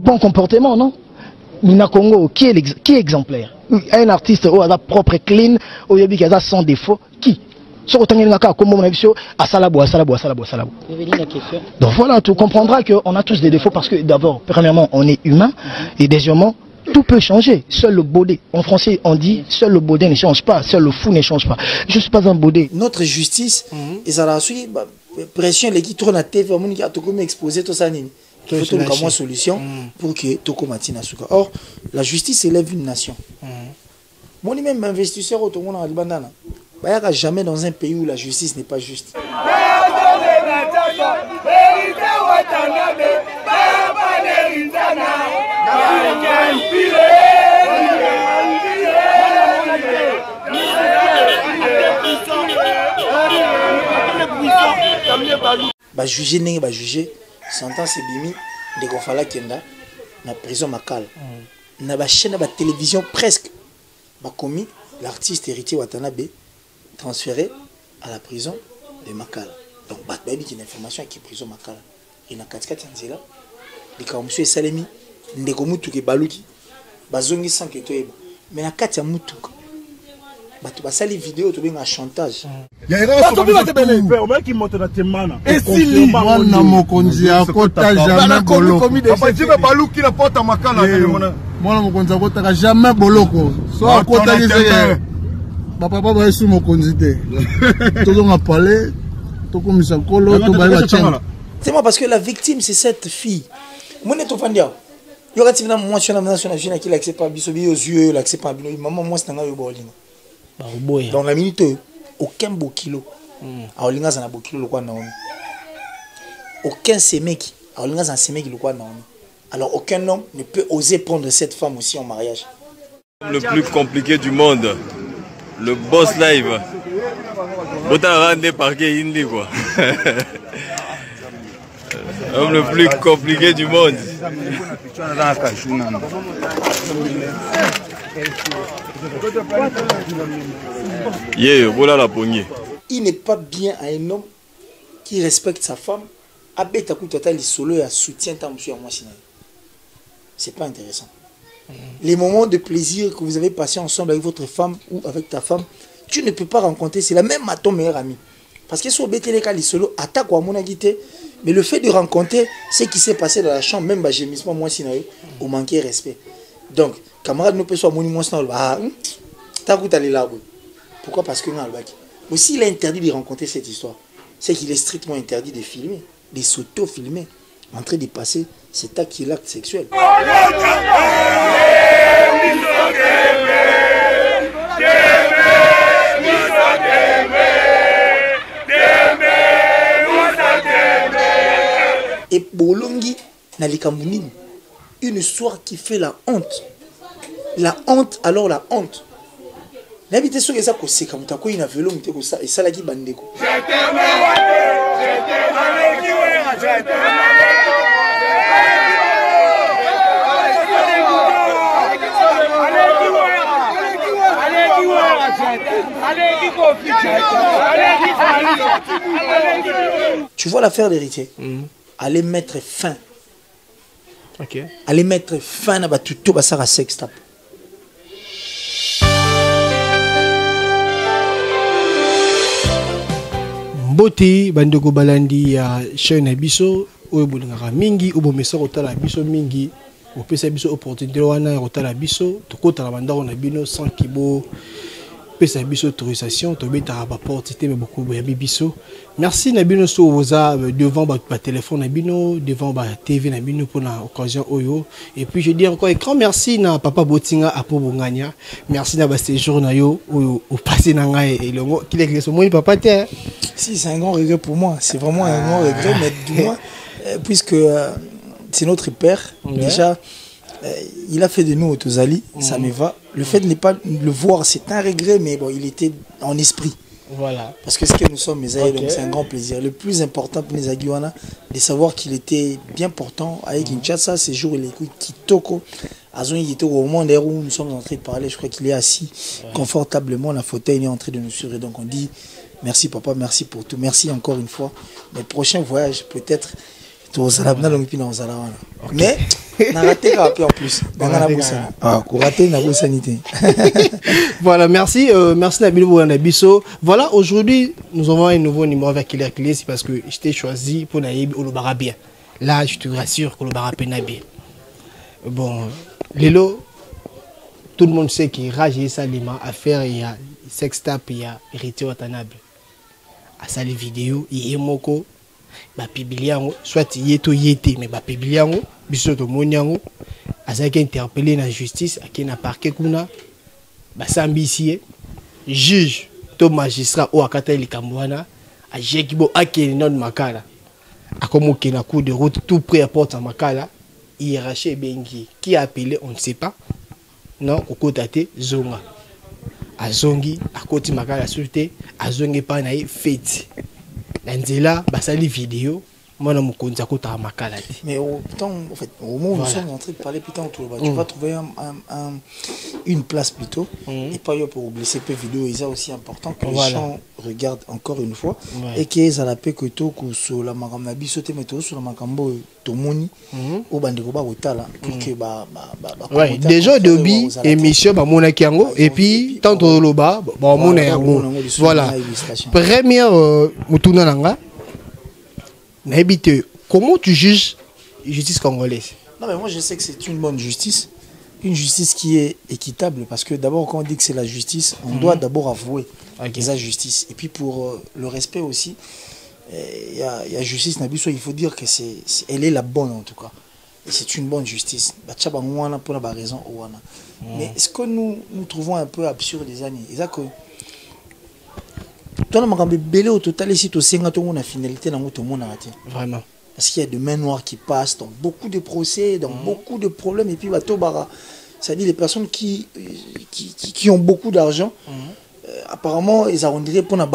bon comportement, non? Nina Congo, qui est exemplaire? Un artiste qui a propre clean, qui a sans défaut, qui? Donc voilà, tu comprendras qu'on a tous des défauts parce que d'abord, premièrement, on est humain et deuxièmement, tout peut changer. Seul le baudet. En français, on dit seul le baudet ne change pas, seul le fou ne change pas. Je ne suis pas un baudet. Notre justice, et ça a suivi, pression, les qui tournent à TV, il a tout comme exposé tout ça. Il faut trouver une solution pour que tout comme Matina Souka. Or, la justice élève une nation. Moi, même investisseur au monde en bandana. Il n'y a jamais dans un pays où la justice n'est pas juste. Bah juger n'est pas juger. Sentence c'est bimi de Gonfala Kenda na prison Makala. Na ba chaîne ba télévision presque ba commis l'artiste héritier Watanabe transféré à la prison de Makala. Donc bah il y a une information qui est prison Makala. Et na katikati nzela les ka monsieur Salemi ndeko mutu ke baluki bazongi sans que toi mais na kati ya mutuka bato basali vidéo to benga chantage ya ira so ba ki moto na temana esili mwana mokonzi akota jamais boloko papa jibe baluki na porta Makala mwana mokonzi akota jamais boloko so akota kiseke papa ba esu mokonzi te tozonga parler to komisa kolo to ba changa. C'est moi parce que la victime c'est cette fille. Mon eto fandia. Yo ka tivina moi sur la nationale jeune qui l'accepte pas biso bi aux yeux, l'accepte pas bino maman moi c'est nga yo bolinga. Ba boya. Dans la minute aucun beau kilo. A olinga za na beau kilo lokwa naoni. Aucun semeki, a olinga za semeki lokwa naoni. Alors aucun homme ne peut oser prendre cette femme aussi en mariage. Le plus compliqué du monde. Le boss live. Bota rende parquet indi quoi. L'homme le plus compliqué du monde. Yeah, voilà la poignée. Il n'est pas bien à un homme qui respecte sa femme. Abeta Koutata les solo et soutien ta monsieur à moi. C'est pas intéressant. Les moments de plaisir que vous avez passé ensemble avec votre femme ou avec ta femme, tu ne peux pas rencontrer. C'est la même à ton meilleur ami. Parce que sur BT les cas les solo attaque ou à mon agité. Mais le fait de rencontrer ce qui s'est passé dans la chambre, même bah gémissement moi sinon au manquer respect. Donc camarade ne peut soit mon immense dans le ah t'as goûté aller là. Pourquoi? Parce que non albaki. Aussi il a interdit de rencontrer cette histoire. C'est qu'il est strictement interdit de filmer, de s'auto-filmer, en train de passer cet acte qui est l'acte sexuel. Et Bolongi na likambounine, une histoire qui fait la honte. La honte, alors la honte. N'habitez ce que ça c'est comme ta quoi il a vélo mute ça et ça la qui bandeko. Tu vois l'affaire d'héritier. Allez mettre fin. Ok. Allez mettre fin à tout ça à sex tap. Mbote bandeko balandi ya chaîne biso oyo bolingaka mingi obo mesa kotala biso mingi opesa biso opportunité wana kotala biso tokotala bandako na bino sans kibo pesa biso autorisation to beta ba porte mais beaucoup ya biso. Merci na bino so oza devant ba téléphone na bino devant ba TV na bino pour la occasion oyo et puis je dis encore un grand merci na papa Botinga apo bonganya. Merci na ba séjour na yo oyo au passé na ngai et le mot qu'il est mon papa te. Si c'est un grand regret pour moi, c'est vraiment un grand regret mais du moins puisque c'est notre père déjà il a fait de nous Otozali, ça me va. Le fait de ne pas le voir, c'est un regret, mais bon, il était en esprit. Voilà. Parce que ce que nous sommes, mes aïeux, donc c'est un grand plaisir. Le plus important pour les Aguiwana, de savoir qu'il était bien portant avec Kinshasa, ces jours, il est Kitoko. Au moment où nous sommes en train de parler, je crois qu'il est assis confortablement, la fauteuil est en train de nous suivre. Donc on dit merci papa, merci pour tout. Merci encore une fois. Mais prochain voyage, peut-être, mais En plus. Voilà, merci. Merci Nabilou Nabiso. Voilà, aujourd'hui, nous avons un nouveau numéro avec Killer Clé, c'est parce que je t'ai choisi pour Naïb ou le Barabien. Là, je te rassure que le Barabien bien. Bon, Lélo, tout le monde sait qu'il rage et Salima à faire, il y a sextap, il y a hérité Watanabe. À ça les vidéos, il y a moko. Ba pibiliango soit yeto yete mais ba pibiliango biso to moniango azaki interpellé na justice aki na parquet kuna ba sambisie juge to magistrat o akata likamwana a jekibo akeni non makala akomoke na coup de route tout près à porte makala hiérarchie bengi qui a appelé on ne sait pas non okotate zonga azongi akoti makala sulte azongi pa na fête Nzela, basali vidéo, moi je suis en makala. Mais au moment où nous sommes en train de parler, putain, tu vas trouver une place plutôt. Et pas pour oublier ces vidéos, c'est aussi important que les gens regardent encore une fois. Et qu'ils aient la paix que tout sur la magamnabi sauter météo sur la magambo tomoni au bandikoba otala pour que déjà debi émission ba mona kiango et puis tantôt loba ba mona yango. Voilà. Première mutuna nanga. Comment tu juges la justice congolaise? Non, mais moi je sais que c'est une bonne justice. Une justice qui est équitable. Parce que d'abord, quand on dit que c'est la justice, on doit d'abord avouer que c'est la justice. Et puis pour le respect aussi, il y a justice, il faut dire qu'elle est la bonne en tout cas. Et c'est une bonne justice. Mais ce que nous trouvons un peu absurde des années, c'est que au total, ici, la finalité vraiment. Parce qu'il y a de mains noires qui passent dans beaucoup de procès, dans beaucoup de problèmes. Et puis, c'est-à-dire les personnes qui ont beaucoup d'argent, apparemment, ils arrondiraient pour la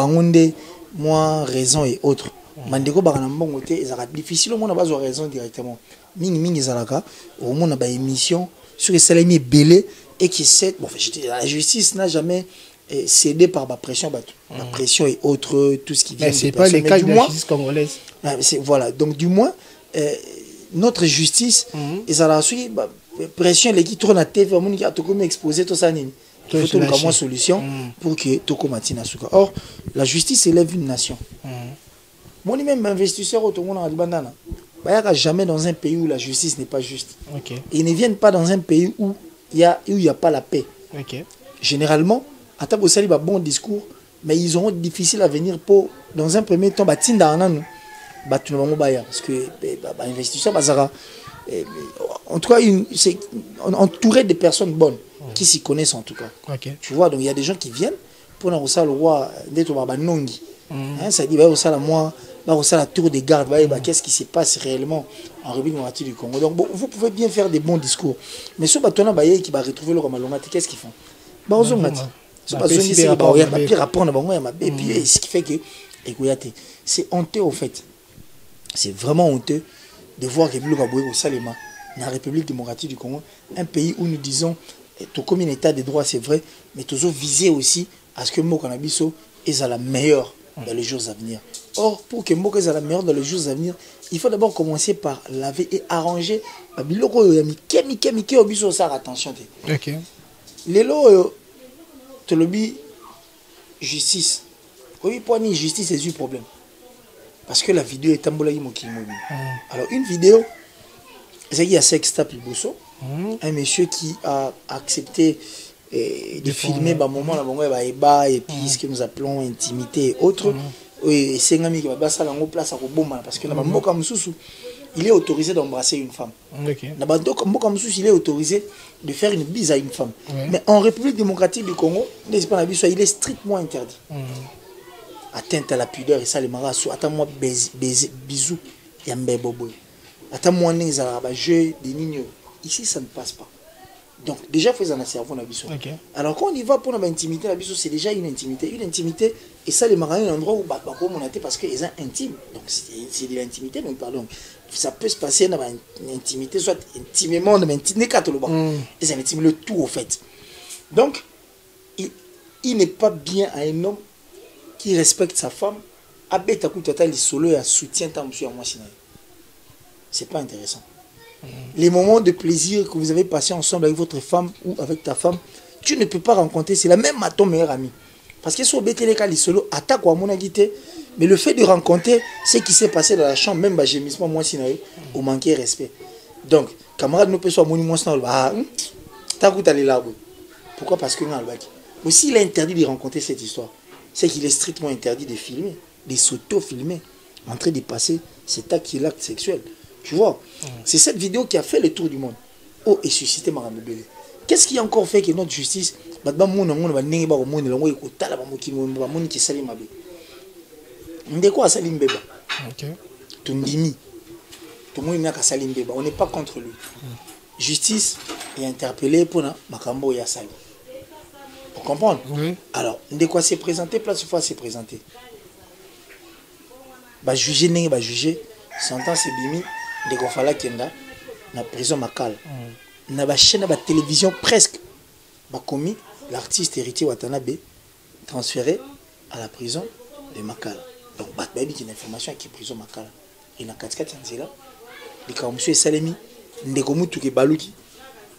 moi, raison et autres. Mandeko Baranambon, ils ont difficile au monde à base de raison directement. Ming Zalaka, au monde a une émission sur les salariés belés et qui sait, bon, la justice n'a jamais cédé par la pression, la pression et autres, tout ce qui vient. Mais c'est pas le cas de la justice congolaise. Voilà, donc du moins, notre justice, ils ont la pression, les qui tournent à TV, qui a exposé tout ça. Il faut trouver une solution pour que Toko Matina. Or, la justice élève une nation. Moi, même investisseur, tout le monde a dit bandana. Il n'y a jamais dans un pays où la justice n'est pas juste. Ils ne viennent pas dans un pays où il n'y a pas la paix. Généralement, à table il y a bon discours, mais ils auront difficile à venir pour, dans un premier temps, parce que l'investisseur, en tout cas, c'est entouré de personnes bonnes qui s'y connaissent en tout cas. Tu vois, donc il y a des gens qui viennent pour nous le roi d'être Nongi. Ça dit, moi, la tour des gardes, qu'est-ce qui se passe réellement en République démocratique du Congo. Donc, bon, vous pouvez bien faire des bons discours, mais ce bateau qui va retrouver le Romalomate, qu'est-ce qu'ils font? Ce qui fait que c'est honteux au fait. C'est vraiment honteux de voir que au Salema, dans la République démocratique du Congo, un pays où nous disons, tout comme un état de droit, c'est vrai, mais toujours viser aussi à ce que Mokanabiso est à la meilleure dans les jours à venir. Or, pour que Moko soit la meilleure dans les jours à venir, il faut d'abord commencer par laver et arranger. Attention. Lélo, tu le dis, justice. Oui, pour une justice, c'est un problème. Parce que la vidéo est tambola moki. Alors, une vidéo, c'est qu'il y a Sextap Iboso, un monsieur qui a accepté de filmer un moment et puis ce que nous appelons intimité et autres. Oui, c'est un ami qui va passer la place à Roboma parce que il est autorisé d'embrasser une femme. Il est autorisé de faire une bise à une femme. Mais en République démocratique du Congo, il est strictement interdit. Atteinte à la pudeur et ça, les maras, attends-moi bisous, yambe bobo. Attends-moi jeu des niños. Ici, ça ne passe pas. Donc, déjà, il faut un cerveau. Alors, quand on y va pour l'intimité, c'est déjà une intimité. Une intimité, et ça, les marins, un endroit où on a été parce qu'ils sont intimes. Donc, c'est de l'intimité, mais pardon. Ça peut se passer dans une intimité, soit intimement, dans une intimité, et c'est le tout, au fait. Donc, il n'est pas bien à un homme qui respecte sa femme, c'est pas intéressant. Les moments de plaisir que vous avez passé ensemble avec votre femme ou avec ta femme, tu ne peux pas rencontrer, c'est la même à ton meilleur ami. Parce que sur BTL solo attaque à mon agité, mais le fait de rencontrer ce qui s'est passé dans la chambre, même bah gémissement moi si au manquer respect. Donc, camarade ne peut pas mon moi sans t'as goûté aller là. Pourquoi? Parce que aussi il est interdit de rencontrer cette histoire. C'est qu'il est strictement interdit de filmer, de s'auto-filmer, en train de passer cet acte qui est l'acte sexuel. Tu vois, c'est cette vidéo qui a fait le tour du monde. Oh, et suscité Marambébélé. Qu'est-ce qui a encore fait que notre justice, on n'est pas contre lui. Justice est interpellée pour Makambo et Asali. Pour comprendre? Oui. Alors, de quoi s'est présenté, place fois s'est présenté. Bah juger n'est pas juger. Sentence c'est bimi. De quoi fallait kenda na prison Makala. Na ba chaîne ba télévision presque. Bah commis l'artiste héritier Watanabe transféré à la prison de Makala. Donc bah baby qui une information qui prison Makala. Il na 4 nzela. De ka monsieur Salemi ndeko mutu ke baluki.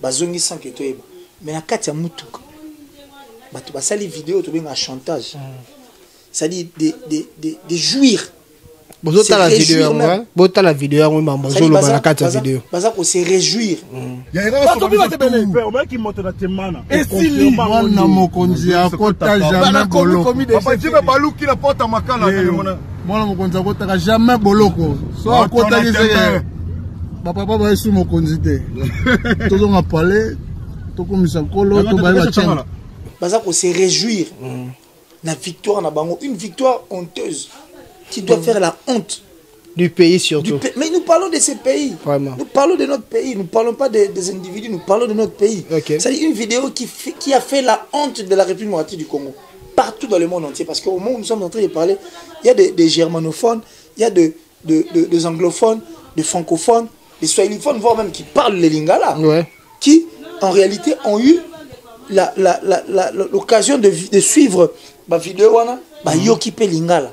Bazongi sans que toi. Mais na 4 ya mutu. Bah tu vas salir vidéo tu bien un chantage. Ça dit de jouir. Bota la vidéo moi. Bota la vidéo moi maman zo lo ba kata vidéo. Baza ko se réjouir. Ya ira so ba te bele. O ba ki monte na temana. Esili mwana mokonzi akota jamais boloko. Papa tu be baluki na porta makala na mwana mokonzi akota jamais boloko. So akota ki se papa ba esu mokonzi te. Tozo nga parler to komisa kolo to ba ba chana. Baza ko se réjouir. Na victoire na bango, une victoire honteuse. Qui doit faire la honte du pays surtout. Mais nous parlons de ces pays. Vraiment. Nous parlons de notre pays. Nous ne parlons pas des individus, nous parlons de notre pays. Okay. C'est une vidéo qui a fait la honte de la République démocratique du Congo. Partout dans le monde entier. Parce qu'au moment où nous sommes en train de parler, il y a des germanophones, il y a des anglophones, des francophones, des swahiliphones, voire même qui parlent les lingala. Ouais. Qui, en réalité, ont eu l'occasion de suivre ma vidéo. Yoki pe lingala.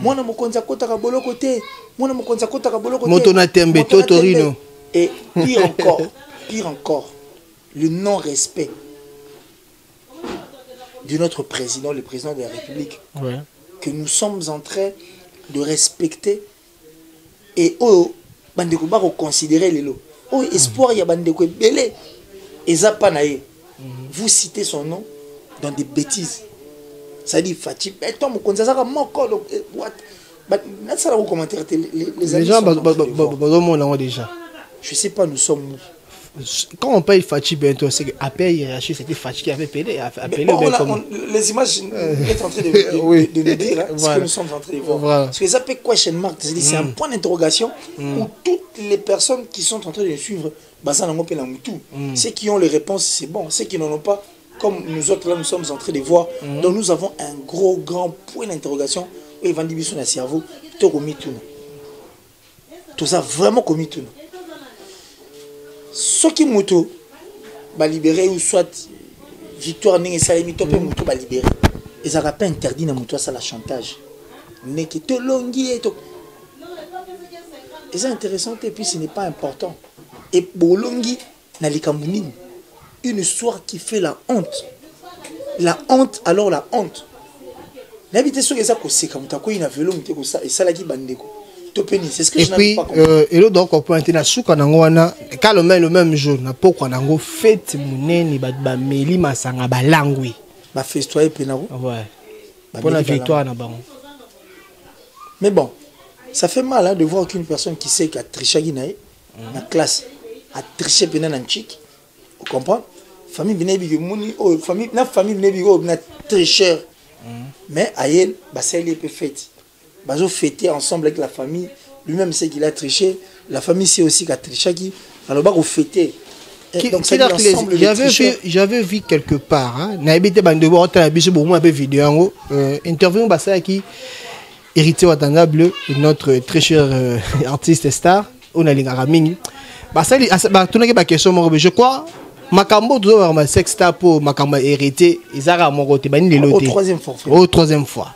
Mwana mokonza kota kabolo côté, mwana mokonza kota kabolo côté. Moto na tembe Torino. Et pire encore, le non-respect de notre président, le président de la République, que nous sommes en train de respecter et bandeko ba reconsidérer les lots. Oh espoir ya bandeko belé et zapanaye. Vous citez son nom dans des bêtises. Ça dit Fatih, les gens déjà. Je sais pas, nous sommes où. Quand on paye Fatih Bento, c'est qu'après hiérarchie, c'était Fatih qui avait appelé. Les images sont en train de nous dire ce que nous sommes en train de voir. Parce que ça fait question mark, c'est un point d'interrogation où toutes les personnes qui sont en train de suivre, ceux qui ont les réponses, c'est bon. Ceux qui n'en ont pas, comme nous autres là, nous sommes en train de voir. Donc nous avons un grand point d'interrogation. Et Van Dibi sur le cerveau, tout a commis tout. Tout ça vraiment commis tout. Ceux qui m'ont libéré ou soit victoire n'est salami topé m'ont libéré. Ils n'ont pas interdit na m'ont ça la chantage. N'est que te longi et tout. Et c'est intéressant et puis ce n'est pas important. Et bolongi na likamuni. Une histoire qui fait la honte. La honte, alors la honte. N'habitez sur les accords, c'est comme tu as quoi, il a vélo, et ça l'a dit bandeko. C'est ce que je n'avais pas compris. Et puis, donc, on peut entendre souka nangwana, quand le même jour, na poko nango fête muneni ba meli masanga ba langui. Ba festoyer penavo. Ouais. Pour la victoire na bango. Mais bon, ça fait mal hein, de voir qu'une personne qui sait qu'à tricher guinaï, la classe, a triché penan en chic. Vous comprenez? Famille Binebigo, famille Binebigo, na tricheur. Mais Aïel, ça il est fait. Bazo fêter ensemble avec la famille. Lui-même sait qu'il a triché. La famille sait aussi qu'il a triché. Alors bah fêter. Donc ça ensemble. J'avais vu quelque part. Hein. N'habité bandebo on t'a habitué beaucoup un peu vidéo. Interview basa qui héritier Watanabe, notre très cher artiste star. On a l'ingara mingi. Basa tout n'a pas question. Je crois. Makambo doit avoir sex tapo Makambo hérité. Ils ont mon côté. Au troisième fois. Au troisième fois.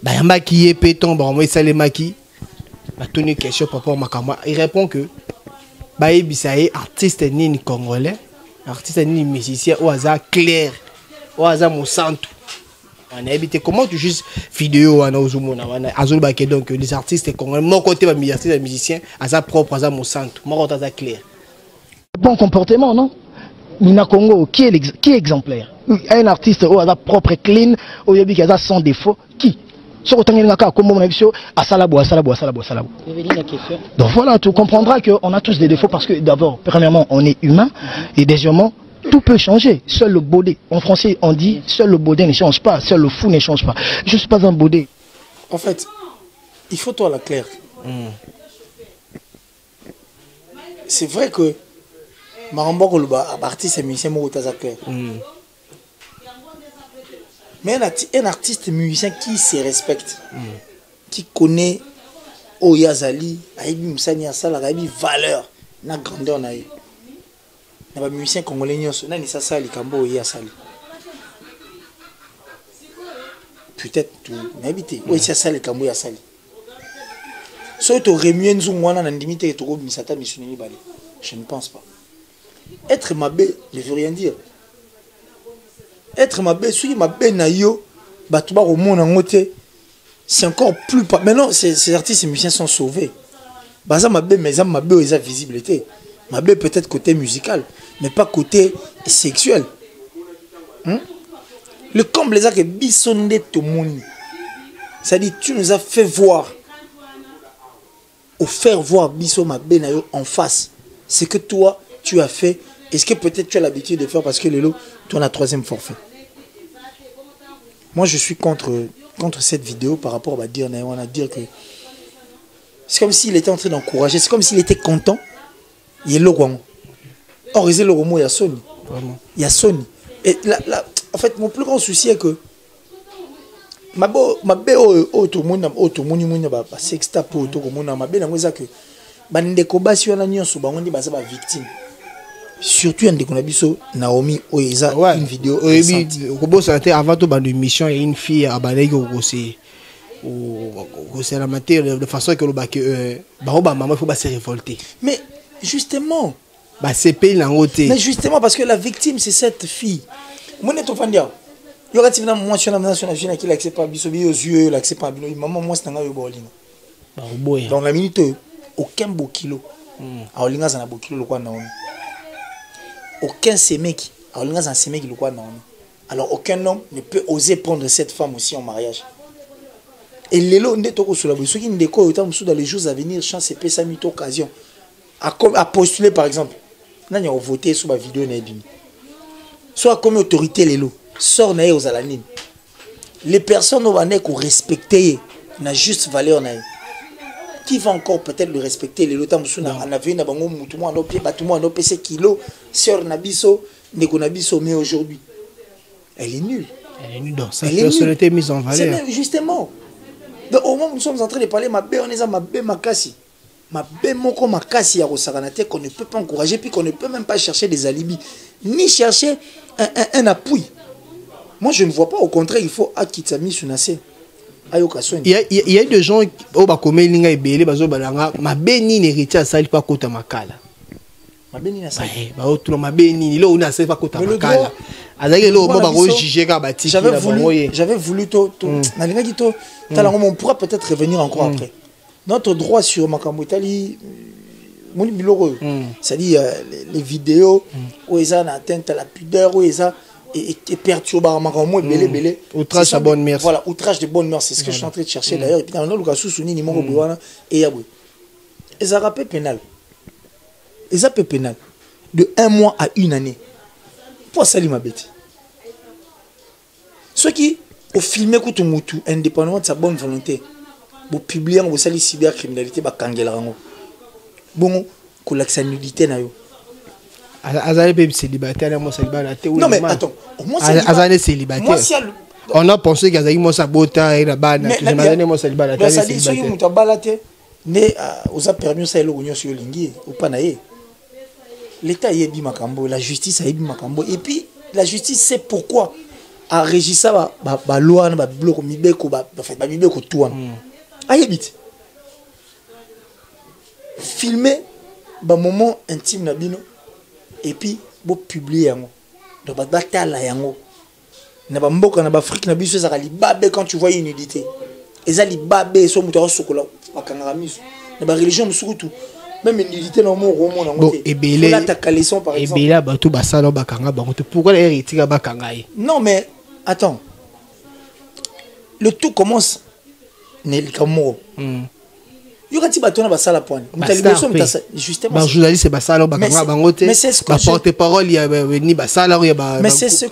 Bah, y'a maquillé péton, bah, moi, ça les maquille. Bah, tenez question par rapport à Makama. Il répond que, bayebisaye artiste nini congolais, artiste nini musicien ou hasard clair, ou hasard Monsanto. On a habité comment tu juste vidéo on a ozumona wana azolba que donc les artistes congolais mon côté ba musicien hasard propre hasard Monsanto, mon côté hasard clair. Bon comportement non? Mina Congo qui est exemplaire? Un artiste au hasard propre clean, au yabi qui hasard sans défaut qui? Donc voilà, tu comprendras qu'on a tous des défauts parce que d'abord, premièrement, on est humain et deuxièmement, tout peut changer. Seul le baudet, en français on dit, seul le baudet ne change pas, seul le fou ne change pas. Je ne suis pas un baudet. En fait, il faut toi la claire. C'est vrai que Marambo artiste et musicien clair. Mais un artiste musicien qui se respecte, qui connaît Oyazali, Aïbi Moussani Asala, Aïbi valeur, na grandeur na y. Na ba musicien congolais nyonso, na ni sasa likambo Oyazali. Peut-être tout, mais habité. Oui, c'est ça likambo Oyazali. So to remuer nzungwana na ndimite to go misata misunini bale. Je ne pense pas. Être mabé ne veut rien dire. Être mabé, celui mabé na yo, batuba au monde en côté, c'est encore plus pas. Maintenant, ces artistes et musiciens sont sauvés. Baza mabé, mais ça mabé, ils ont visibilité. Mabé peut-être côté musical, mais pas côté sexuel. Le comble les a que bisonné tout le monde. C'est-à-dire, tu nous as fait voir, ou faire voir biso mabé na yo en face. C'est que toi, tu as fait. Est-ce que peut-être tu as l'habitude de faire parce que Lélo, tu as la troisième forfait. Moi, je suis contre cette vidéo par rapport à dire que c'est comme s'il était en train d'encourager, c'est comme s'il était content. Il est logo. Or, il est logo, il y a Sony. Il y a Sony. Et là, en fait, mon plus grand souci est que ma bé tout le monde ba sexta pour tout le monde ma bé na ngoza que bandeko basi wana nyonso bango ndi baza ba victime. Surtout un déconabiso Naomi Oeza une vidéo avant tout une mission et une fille à Balego c'est la matière de façon que le bac maman faut pas se révolter. Mais justement c'est pays langoté. Mais justement parce que la victime c'est cette fille. Mon est ofandia. Il y aura tivna moi sur la nationale qui l'accepte pas biso bi aux yeux l'accepte pas maman moi c'est nga yo bolina. Dans la minute aucun beau kilo. A olinga za na beau kilo lokwa Naomi. Aucun sémeki, alors aucun homme ne peut oser prendre cette femme aussi en mariage. Et l'élo n'est pas sur la bouche. Ceux qui ne décorent autant dans les jours à venir, chance et peut ça mit occasion à postuler par exemple. N'a pas voté sur ma vidéo n'aibimi. Soit comme autorité l'élo, sort naé aux alanines. Les personnes au bané qu'on respecter n'a juste valeur naé. Qui va encore peut-être le respecter les lotam suna on avait na bango mutumo ando pied batumo ando pc kilo sœur nabiso ndeko nabiso mais aujourd'hui elle est nulle dans sa personnalité mise en valeur. C'est justement donc au moment où nous sommes en train de parler ma bé on est à ma bé makasi moko makasi ya rosakanate qu'on ne peut pas encourager puis qu'on ne peut même pas chercher des alibis ni chercher un appui. Moi je ne vois pas, au contraire il faut akitsami sunase. Il y a des gens qui ont commis l'inga ebele bazo balanga mabeni n'héritier sali pas kota makala. Mabeni na sali. Ba otula mabeni lo na sali pas kota makala. Azaki lo mo ba ko juger ka bati. J'avais voulu na linga kito tala on pourra peut-être revenir encore après. Notre droit sur makambo Italie moni biloro. C'est-à-dire les vidéos où ils ont atteint la pudeur où ils ont et perturbant belé outrage à bonne mère. Voilà, outrage de bonne mère, c'est ce que je suis en train de chercher d'ailleurs. Et puis dans le cas sous-souni ni mongo buana et yabou. Et ça rappelle pénal. Et ça peut pénal de 1 mois à 1 année. Pour ça ma bête. Ceux qui au filmé Koutoumoutou indépendamment de sa bonne volonté, pour publier en sali cybercriminalité ba kangela rango. Bon, ko l'accès nudité na yo. Azane est célibataire, moi célibataire. Non mais attends, moi Azane est célibataire. On a pensé qu'Azane moi sabota et la banane. Mais moi célibataire. Ça dit ceux qui m'ont balaté, mais aux a permis ça le union sur lingi ou pas naé. L'État y est bi makambo, la justice a yi bi makambo et puis la justice sait pourquoi a régi ça ba loi ba bloc mibeko ba fait ba mibeko tout. Ayebit. Filmer ba moment intime na bino et puis bo publier yango donc ba batala yango na ba mboka na ba Afrique na biso ça libabe quand tu vois une nudité eza libabe so muto sokola bakanga miso na ba religion musukutu même une nudité na mo romo na ngote ebele la ta caleçon par exemple ebele ba tout basala bakanga bango pourquoi les héritiers bakanga non mais attends le tout commence Nelly Kamoro yokati batona basala point justement ba journaliste basala bakanga bangote ba porte-parole ya ni basala ya ba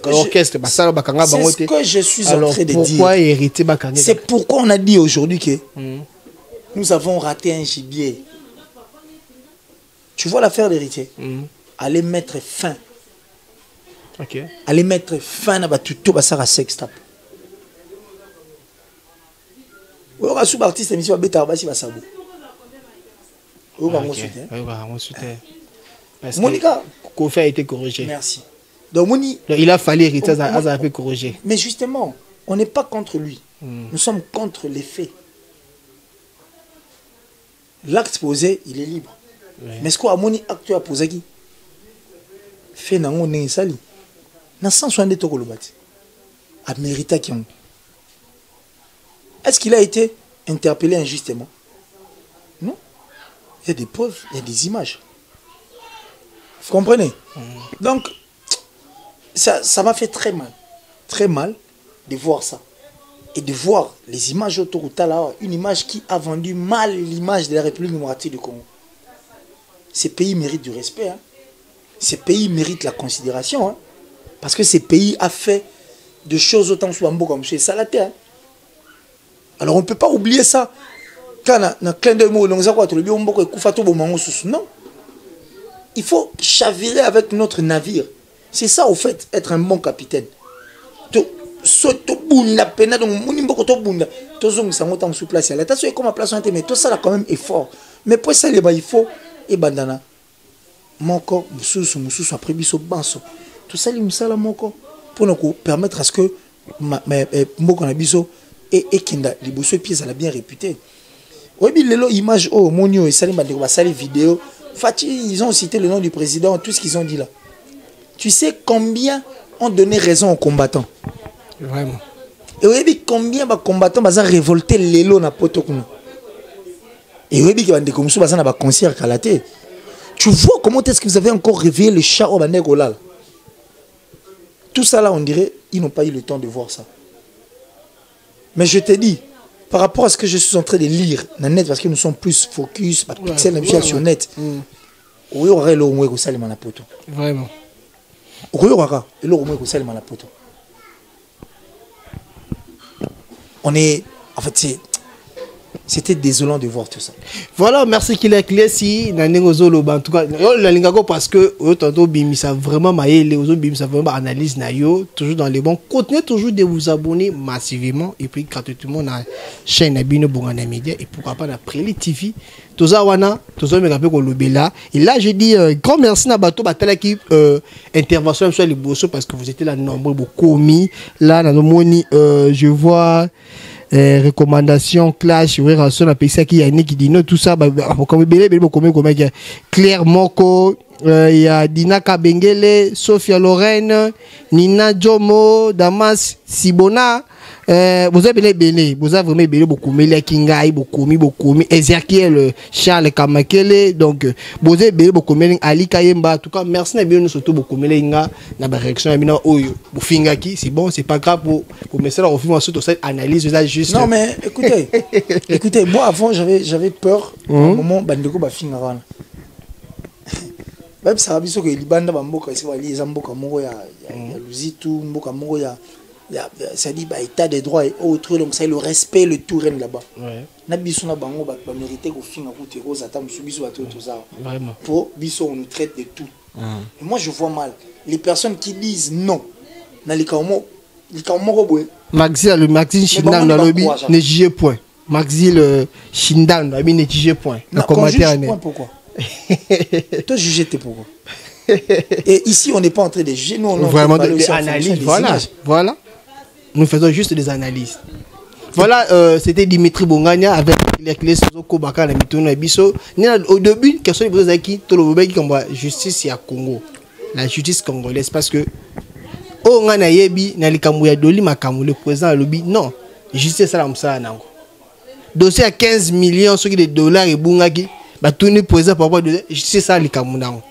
orchestre basala bakanga bangote c'est ce que je suis en train de dire. Pourquoi hériter bakanga? C'est pourquoi on a dit aujourd'hui que nous avons raté un gibier. Tu vois l'affaire d'héritier, allez mettre fin. OK. Allez mettre fin à batuto basara sextape. On va sous artiste émission beta basi basabo. Monica, Kofi a été corrigé. Merci. Donc, il a fallu hériter à peu corriger. Mais justement, on n'est pas contre lui. Nous sommes contre les faits. L'acte posé, il est libre. Mais ce qu'on a moni acte à poser qui fait n'a on est sali. N'a 160 toko lobati. A mérité qui ont. Est-ce qu'il a été interpellé injustement? Non. Il y a des preuves, il y a des images. Vous comprenez? Donc, ça m'a fait très mal de voir ça. Et de voir les images autour de là, une image qui a vendu mal l'image de la République démocratique du Congo. Ces pays méritent du respect. Hein. Ces pays méritent la considération. Hein. Parce que ces pays ont fait de choses autant sur Bambo comme chez Salaté. Hein. Alors on ne peut pas oublier ça. Quand on a clin d'œil, non. Il faut chavirer avec notre navire. C'est ça, au fait, être un bon capitaine. Mais tout ça, là, quand même, effort. Mais pour ça, il faut. Et bandana. Mon corps, moussous, après, biso, banso. Tout ça, il me sala mon corps. Pour nous permettre à ce que Mboko biso et Kinda, les bossos pieds, ça l'a bien réputé. Oui, mais les images, oh, monio, et salim, les vidéos. Fati, ils ont cité le nom du président, tout ce qu'ils ont dit là. Tu sais combien ont donné raison aux combattants? Vraiment. Et oui, combien de combattants ont révolté les lots na Potokuna? Et oui, qui ont comme ça, ils ont concert kalaté. Tu vois comment est-ce que vous avez encore réveillé le chat au Banegolal? Tout ça là, on dirait, ils n'ont pas eu le temps de voir ça. Mais je te dis, par rapport à ce que je suis en train de lire, net, parce que nous sommes plus focus, sur net. Oui, on aurait le moins que ça les manapoto. Vraiment. Oui, on aurait le moins que ça les manapoto. On est, en fait, c'était désolant de voir tout ça. Voilà, merci qu'il est clair si en tout cas la lingago parce que tantôt bimisa vraiment maïle ozo bimisa vraiment analyse nayo toujours dans les bons. Continuez toujours de vous abonner massivement et puis gratuitement na chaîne Abino Bongana Media et pourquoi pas na Preli TV. Toza wana toza me rappelle ko lobela et là je dis grand merci na bato batala qui intervention sur les bosso parce que vous étiez là nombreux beaucoup commis là na moni je vois recommandation clash oui rançon na pesa qui y a qui dit non tout ça comme belé comme Claire Moko il y a Dina Kabengele, Sophia Lorraine, Nina Jomo, Damas Sibona. Vous avez belé, vous avez vraiment belé beaucoup, Melia Kingai, beaucoup, Ezekiel, Charles Kamakele, donc vous avez belé beaucoup, Ali Kayemba. En tout cas, merci na bien nous surtout beaucoup, Melinga, na réaction na oyo, Bufingaki, c'est bon, c'est pas grave pour mettre ça au film ensuite cette analyse là juste. Non mais écoutez, écoutez, moi avant j'avais peur au moment bandeko ba finga. Même ça biso que libanda bamboka c'est wali zamboka moko ya luzitu mboka moko ya ça dit bah état des droits et autres donc c'est le respect le tout règne là-bas. Ouais. Na biso na bango ba mériter ko finga ko te rosa tam subiso ba to ça. Vraiment. Pour biso on nous traite de tout. Et moi je vois mal les personnes qui disent non. Na likaomo boy. Maxil le Maxine Shindan na lobby ne juge point. Maxil Shindan na ne juge point. Le commentaire est pourquoi? Toi juger t'es pourquoi? Et ici on n'est pas en train de juger, nous on vraiment des analyses, voilà. Nous faisons juste des analyses. Voilà, c'était Dimitri Bongania avec les soko baka na mitono biso au début question est posée qui to le beki comme justice ya Congo, la justice congolaise, parce que o nga na yebi na likambo ya doli makambo le président lobi non justice ça la msa nango dossier à 15 millions ce qui de dollars et bungaki ba tuni président par rapport de justice ça likambo nango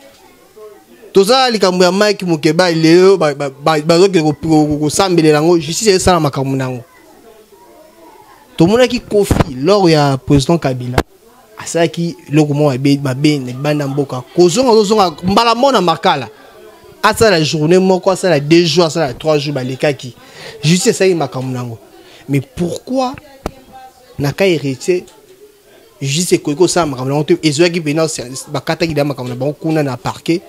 to ça likambo ya Mike Mukeba leo ba ko sambele nango justice ça la makambo nango tout le monde qui confie lors ya président Kabila à ça qui le comment ba ne bana mboka kozonga mbala mona makala à ça la journée moi quoi ça la 2 jours ça la 3 jours ba les kaki justice ça y makambo nango. Mais pourquoi n'a qu'à hériter justice ko ça makambo nango et zo qui bena ba kata ki da makambo nango kuna na parquet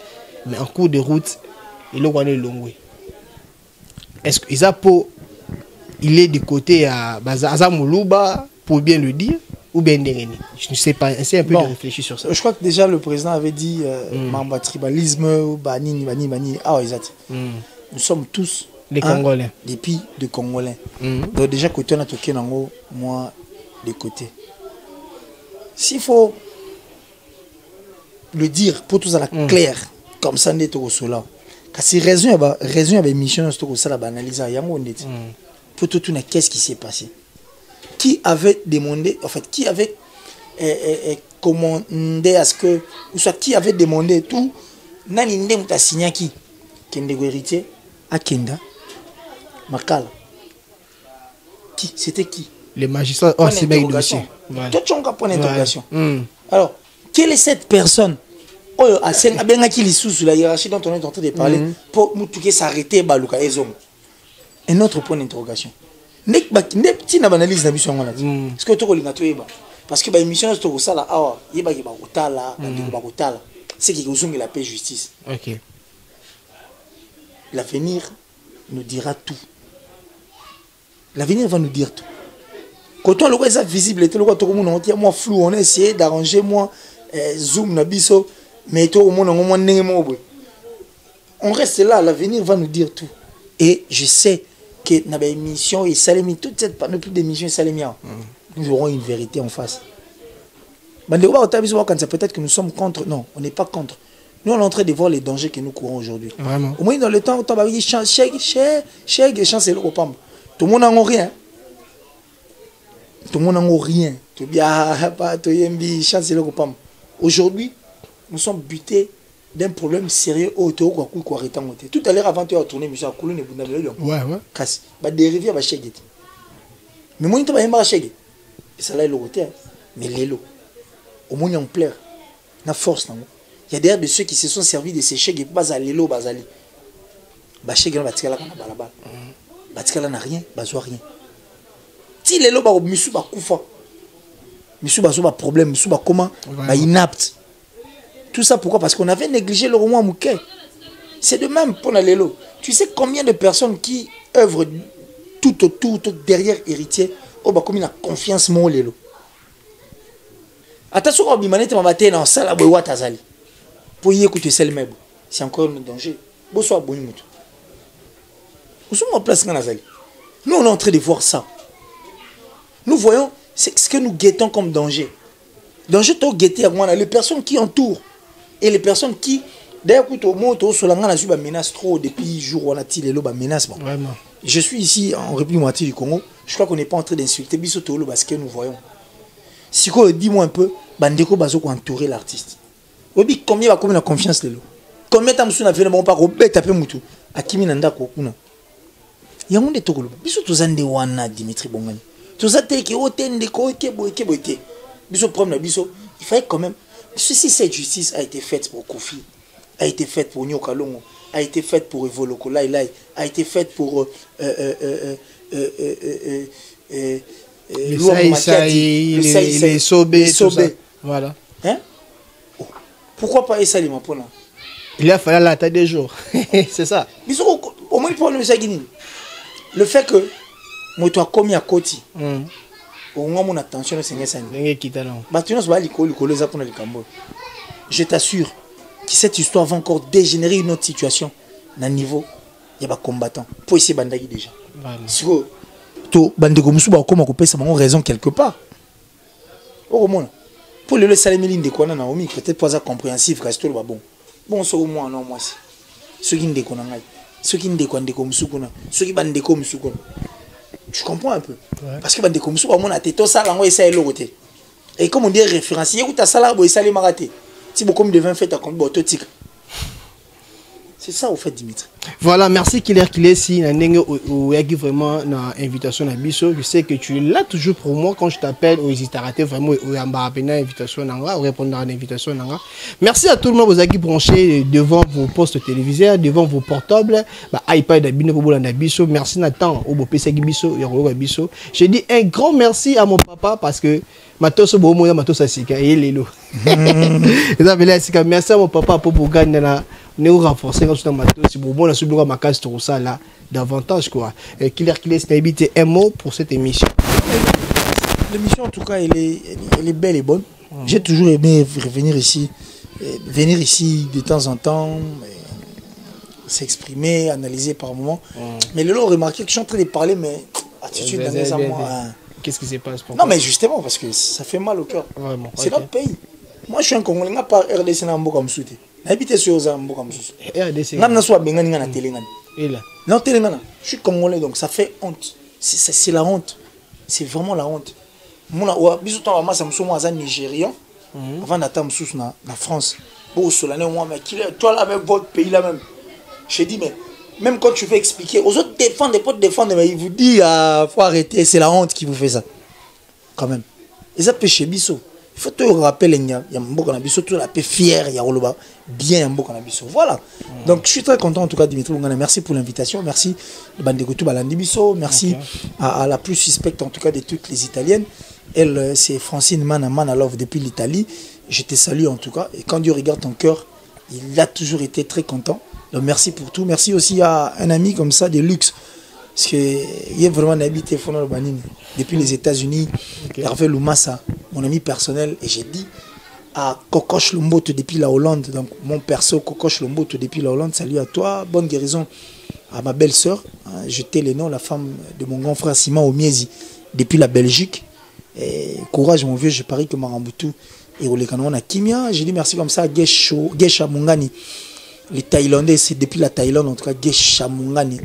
mais en cours de route il le connaît longwe est-ce que ils pour il est du côté à Bazaza Moulouba, pour bien le dire, ou bien Ndengeni. Je ne sais pas, essaye un peu de réfléchir sur ça. Je crois que déjà le président avait dit Mamba tribalisme, Bani. Ah, exact. Nous sommes tous les Congolais. Des pays de Congolais. Donc déjà, côté on a toqué dans moi, de côté. S'il faut le dire pour tous à la claire, comme ça, on est au sola. Car si raison, il y a une mission, c'est au sola, analyse, il y a un pour tout qu'est-ce qui s'est passé. Qui avait demandé, en fait, qui avait commandé à ce que, ou soit qui avait demandé tout, Nani Ndem t'a signé qui Kende héritier à Kenda Makala. Qui? C'était qui? Les magistrats. Oh, c'est bien le dossier. Toi, tu as un point d'interrogation. Alors, quelle est cette personne? Oh, à qui les sous la hiérarchie dont on est en train de parler pour nous s'arrêter baluka ezom. Un autre point d'interrogation. N'est-ce pas analyse la mission est-ce que tu as parce que la mission est au sala ah il y a c'est qui ont la paix justice. OK. L'avenir nous dira tout. L'avenir va nous dire tout. Quand on le voit ça visible et tout le monde on moi flou on a essayé d'arranger moi zoom na biso mais tout au monde on reste là, l'avenir va nous dire tout. Et je sais que dans l'émission et Salemi, toute cette panoplie d'émissions Salemi, nous aurons une vérité en face. Peut-être que nous sommes contre. Non, on n'est pas contre. Nous, on est en train de voir les dangers que nous courons aujourd'hui. Vraiment. Au moins, dans le temps, on va dire chèque, c'est le repam. Tout le monde n'a rien. Tout le monde n'a rien. Tout bien, pas, tout yembi, chance, c'est le repam. Aujourd'hui, nous sommes butés d'un problème sérieux au tour quoi tout à l'heure avant de tourner monsieur Akulu ne bunda le ouais casse ba dériver ba chèque mais moi il t'a pas chèque et ça là le côté mais l'élo au moins en plaire na force non il y a d'ailleurs de ceux qui se sont servis de ces chèques et pas à l'élo bazali ba chèque na batikala kana balaba batikala na rien bazwa rien si l'élo ba monsieur ba kufa monsieur ba zo ba problème monsieur ba comment ba inapte. Tout ça pourquoi? Parce qu'on avait négligé le roman Mouké. C'est de même pour Nalélo. Tu sais combien de personnes qui œuvrent tout autour, tout derrière héritier, oh bah comme il a confiance mon Lélo. Attention quand Bimanete m'a battu dans ça la boîte Tazali. Pour y écouter celle même. C'est encore un danger. Bonsoir Bonimoutou. Nous sommes en place Nazali. Nous on est en train de voir ça. Nous voyons ce que nous guettons comme danger. Danger to guetter à moi les personnes qui entourent. Et les personnes qui, d'ailleurs, menace trop depuis jour où on a tiré le menace. Vraiment. Je suis ici en République moitié du Congo. Je crois qu'on n'est pas en train d'insulter Bissotolo parce que nous voyons. Si quoi, dis-moi un peu, Bandeko Bazo qui a entouré l'artiste. Combien va la confiance de l'eau? Combien de temps on a fait le bon par Robert Tapé Moutou? À Kimi Nanda Kokuna. Il y a un de Togolo. Bissotozande Wana Dimitri Bongani. Tout ça, t'es qui oten de Koke Boeke Boeke. Bissot problème, Bissot. Il fallait quand même. Si cette justice a été faite pour Kofi, a été faite pour Nyokalongo, a été faite pour Evoloko Lailai, a été faite pour les Sobé, voilà. Hein? Oh. Pourquoi pas Essali Mapona? Il a fallu la taille des jours. C'est ça. Au moins, le problème, c'est le fait que moi, tu as commis à Koti. Mon attention, je t'assure que cette histoire va encore dégénérer une autre situation. Dans niveau, il y a des combattants. Pour essayer de bandagi déjà. Si tu as raison quelque part. au moins pour le saler melinde quoi na omi peut-être pas compréhensif parce que le bon bon so moi non moi ceux qui ndeko na ngai ceux qui ndeko ndeko musukuna ceux qui bandeko musukuna tu comprends un peu parce que bandeko musukuna mon ateto ça lango essaye le côté et comme on dit référencier écoute ça là bo essayer maraté si beaucoup de 20 fait à compte bototique. C'est ça au fait Dimitri. Voilà, merci Killer si ou yaki vraiment na invitation à Bisso. Je sais que tu es là toujours pour moi quand je t'appelle ou hésite à rater vraiment ou yamba pena invitation nanga ou répondre à l'invitation nanga. Merci à tout le monde vous avez branché devant vos postes téléviseurs, devant vos portables, bah iPad abino pour bolanda Bisso. Merci Nathan au PC Bisso et Bisso. Je dis un grand merci à mon papa parce que matos bo moya matos asika et lelo. Merci à mon papa pour gagner la nous renforcer quand tu matos si bon la subloga ma case tout ça là davantage quoi. Killer c'est un mot pour cette émission. L'émission en tout cas elle est belle et bonne. J'ai toujours aimé venir ici de temps en temps s'exprimer, analyser par moment. Mais le lot remarqué que je suis en train de parler mais attitude dans les amours. Qu'est-ce qui se passe pour Non mais justement parce que ça fait mal au cœur. C'est notre pays. Moi je suis un Congolais, n'a pas RDC na mboka msuti. Habité sur ça mboka msuti. RDC. N'a soit bengani na télé ngani. Et là. Non télé ngana. Je suis Congolais donc ça fait honte. C'est la honte. C'est vraiment la honte. Mona wa biso to mama samsomo aza nigérian. Avant d'attendre sous na France. Pour solane moi mais qui toi là avec votre pays là même. Je dis mais même quand tu veux expliquer aux autres défendre, des potes défendre, mais ils vous disent faut arrêter, c'est la honte qui vous fait ça. Quand même. Et ça péché biso. Il faut te rappeler, il y a un bon biso, tout la paix fier, il y a Oloba, bien un bon biso. Voilà. Donc je suis très content en tout cas Dimitri Lungana. Merci pour l'invitation, merci de Bandekotou Balandi Biso, merci à la plus suspecte en tout cas de toutes les Italiennes. Elle c'est Francine Manalov depuis l'Italie. Je te salue en tout cas. Et quand Dieu regarde ton cœur, il a toujours été très content. Donc merci pour tout. Merci aussi à un ami comme ça de luxe. Parce qu'il est vraiment habité depuis les États-Unis. Hervé Lumassa, mon ami personnel. Et j'ai dit à Kokoche Lomboto depuis la Hollande. Donc mon perso Kokoche Lomboto depuis la Hollande. Salut à toi. Bonne guérison à ma belle-sœur. Je t'ai le nom, la femme de mon grand frère Simon Omiezi depuis la Belgique. Et courage mon vieux, je parie que Maramboutou et Olekano na Kimia. J'ai dit merci comme ça à Gesha Mungani. Les Thaïlandais, c'est depuis la Thaïlande, en tout cas, Gesha Mungani.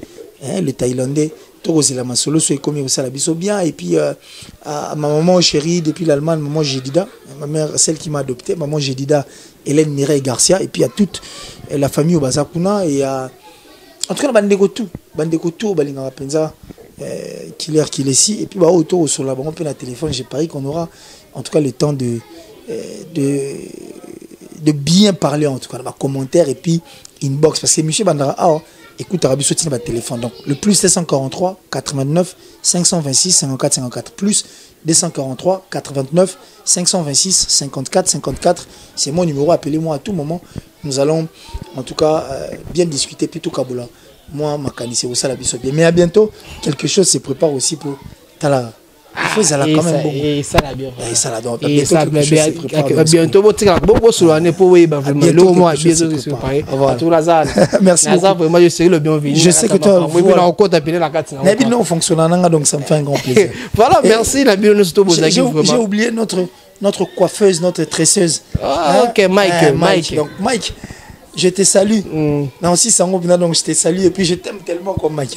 Les Thaïlandais, c'est la masolo, c'est comme ça la biso bien. Et puis, à ma maman chérie, depuis l'Allemagne, maman Jedida, ma mère, celle qui m'a adopté, maman Jedida, Hélène Mireille Garcia. Et puis, à toute la famille au Bazakuna. Et en tout cas, Bandekotou, Balinga Penza, Killer Kilesi. Et puis, autour sur la banque, la téléphone, j'ai parié qu'on aura, en tout cas, le temps de bien parler en tout cas dans ma commentaire et puis inbox parce que monsieur Bandara écoute Arabi Sotine va téléphone donc le plus 743 89 526 54 54 plus 243 89 526 54 54 c'est mon numéro, appelez-moi à tout moment, nous allons en tout cas bien discuter plutôt Kaboula moi ma canisse au Salabiso bien mais à bientôt quelque chose se prépare aussi pour Tala. Il faut ça quand même et ça la bien et ça la donc bientôt bon sur l'année pour oui le mois bientôt préparé à tout la salle merci vraiment je serai le bienvenu je sais que toi oui mais on compte appeler la carte mais non fonctionnant donc ça me fait un grand plaisir voilà merci la bien nous j'ai oublié notre coiffeuse notre tresseuse OK Mike donc Mike je te salue. Non, aussi, ça donc je te salue et puis je t'aime tellement comme Mike.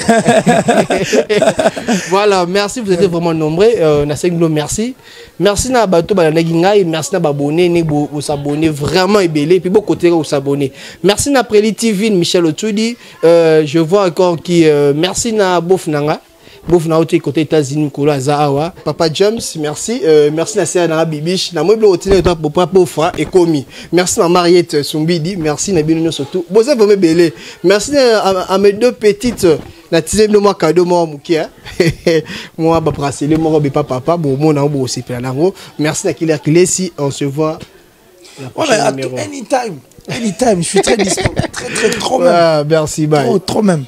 Voilà, merci, vous êtes vraiment nombreux. Merci. Merci à Bato Balanagi, merci à Babonné, vous abonner vraiment et belé, puis beaucoup de vous abonner. Merci à Préli TV, Michel Otoudi. Je vois encore qui. Merci à Bofnanga. Bofna côté États-Unis Awa. Papa James, merci. Merci à Séana Bibiche. Na moi blotine toi pour papa Ofra et commis. Merci à Mariette Sumbidi, merci na Bino surtout. Vous êtes vraiment belé. Merci à mes deux petites na tize no moi cadeau moi mukia. Moi ba brasseler moi be papa bon mon na aussi pe nango. Merci à Killer Kilesi, on se voit la prochaine numéro. Anytime, je suis très disponible, très trop même. Merci bye. Trop même.